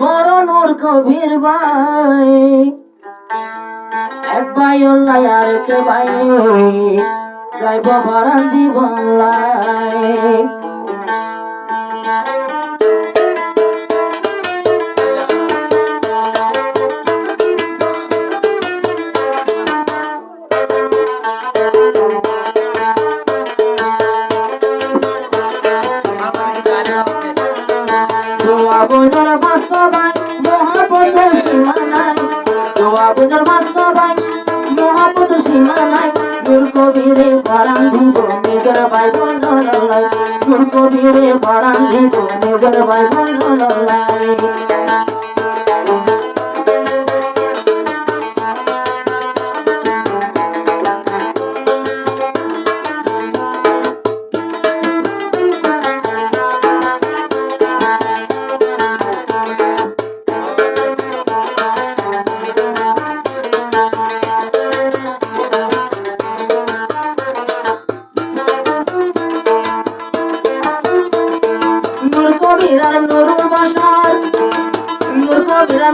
বড় নূর কবির ভাই এক ভাই অল্লাই আর কে ভাই যাইব বারান দিবল্লাই Bujar masabai, mohabbat simanai. Doa bujar masabai, mohabbat simanai. Gurko bire parang dibo, negar bai bonololai. Gurko bire parang dibo, negar bai bonololai.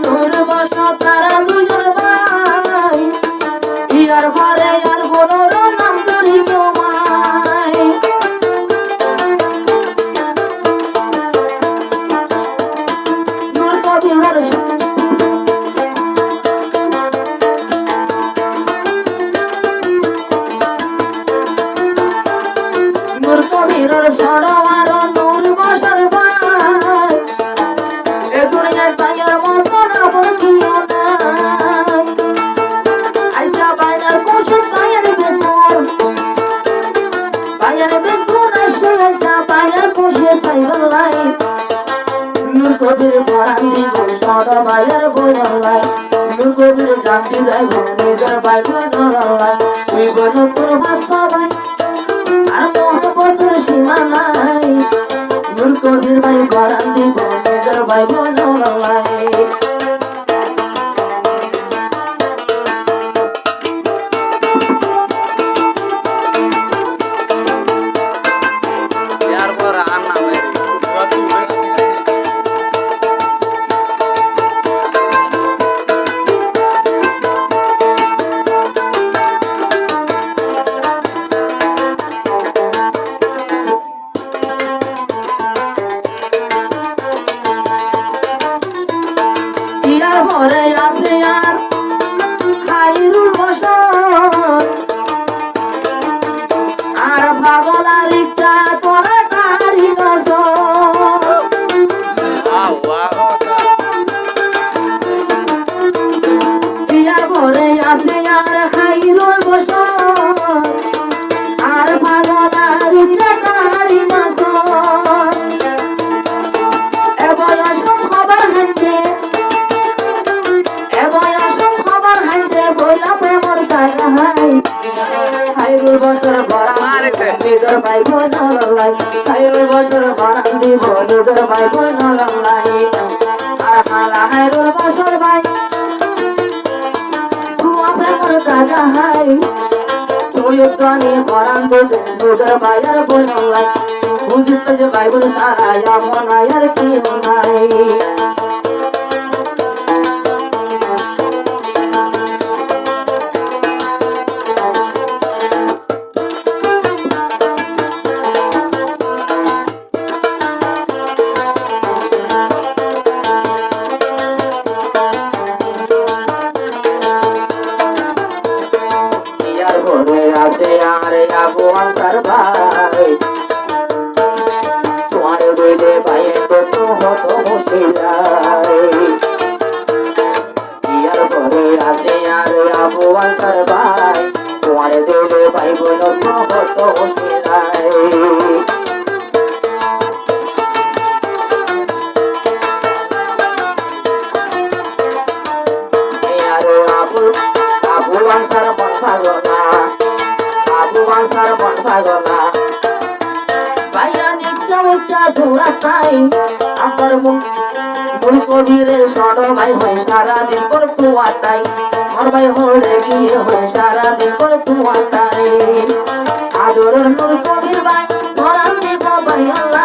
নূর বসর তারা দুজন ভাই ইয়ার ঘরে আর বড়র নাম ধরি তোমায় নূর কবির নূর কবির সড়ওয়ার নূর বসর ভাই এ দুনিয়ার পাইয়ার কবির পরাণ দিব সদা বাইয়ের বইলাই নূর কবির জানতে যাইব নিজের ভাই বইলাই তুই বল তোর ভাষা ভাই আর মোহাম্মতের সীমা নাই নূর কবির ভাই পরাণ দিব নিজের ভাই বইলাই ঘরে আসে আর খাইরুল বসর আর পাগল আর একটা করে তারি ইয়ার ঘরে আসে আর খাইরুল বসর আর পাগল আর একটা তারি এ বয়স খবর হাইতে খাইরুল বছর বারান নিজের ভাই বোনলাই খাইরুল বছর বারান দিব নিজের ভাই বোনলাই আর হালা খাইরুল বছর ভাই তুয়া প্রেমর কাজা হাই তুই গানে বারান দিবে নিজের ভাইয়ের বোনলাই বুঝিত যে ভাই বোন সারা এমন আর কি নাই আবু আনসার ভাই তোমার বইলে ভাইয়ে কত হত মুশকিলাই ইয়ার পরে আসে আর আবু আনসার ভাই তোমার বইলে ভাই বোন কত মুশকিলাই আবু আনসার মন ভাগনা বাসার মন ভাগনা ভাইয়া নিচা উচ্চা ধরা চাই আমার মূল কবিরের সড় ভাই হয় সারাদিন করে তুয়া তাই আমার ভাই হলে গিয়ে হয় সারাদিন করে তুয়া তাই আদরের নূর কবির ভাই ধরা দিব ভাই আল্লাহ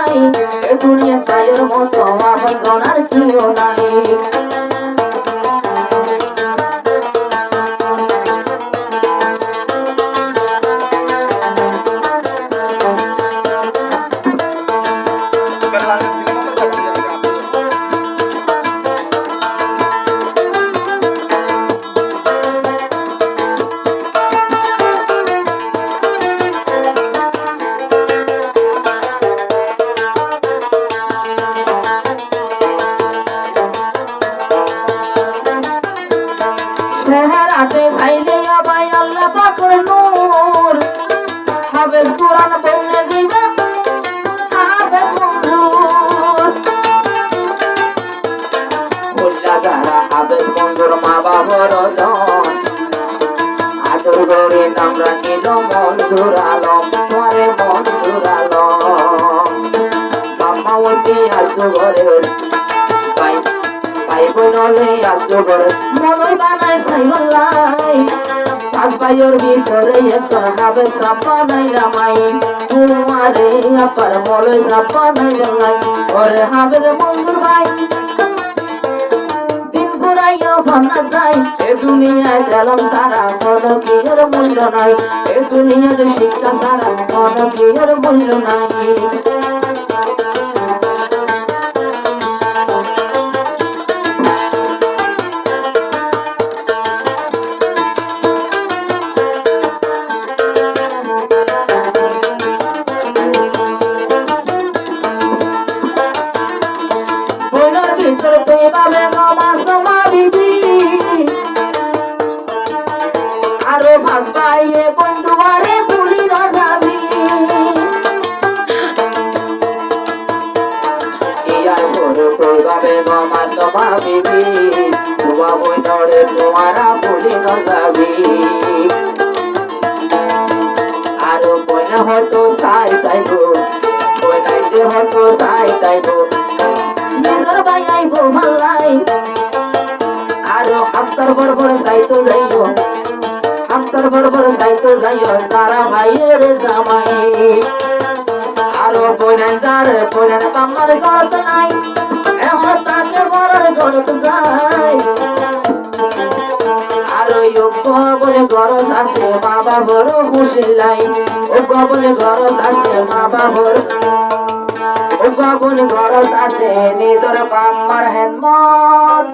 দুনিয়া চায়ের মতো আপন জনার কেউ নাই চেহারাতে চাইলে আবাই আল্লাহ পাকের নূর হাফেজ কোরআন বললে দিবে হাফেজ মঞ্জুর বললা যারা হাফেজ মঞ্জুর মা বাবার জন আদর করে নাম রাখিল মঞ্জুর আলম পরে মঞ্জুর আলম বাম্মা ওইটি আজু ঘরের বনলে আজগর মনই বানাই সাইলাই পাঁচ ভাইয়ের ভিতরে একজন হাবে সাপা নাইলাম আই তোমারে আপার মলে সাপা নাইলাই ওরে হাবে মঞ্জুর ভাই দিন ফুরাইও ভাঙা যায় এ দুনিয়ায় গেলাম সারা কোনো কিয়ের মূল্য নাই এ দুনিয়াতে শিক্ষা সারা কোনো কিয়ের মূল্য নাই আরো ভাস ভাইয়ে বন্ধু আরে ভুলি না যাবি ইয়ার বড় কইবাবে মামা সমা বিবি তুয়া বইনরে তোমারা ভুলি না যাবি আরো বইনা হতো সাই তাইবো বইনাইতে হতো সাই তাইবো নিজর ভাই আইবো মাল্লাই আরো হাফতার বড় সাইতো যাইও হাফতার বড় সাইতো যাইও তারা ভাইয়ের জামাই আরো বলেন বাংলার গরত নাই এখন তাকে বড় গরত যায় আরো যোগ্য বলে গরজ আছে বাবা বড় খুশি লাই যোগ্য বলে গরজ আছে বাবা বড় বলে গরজ আছে নিজর বাম্মার হেন মত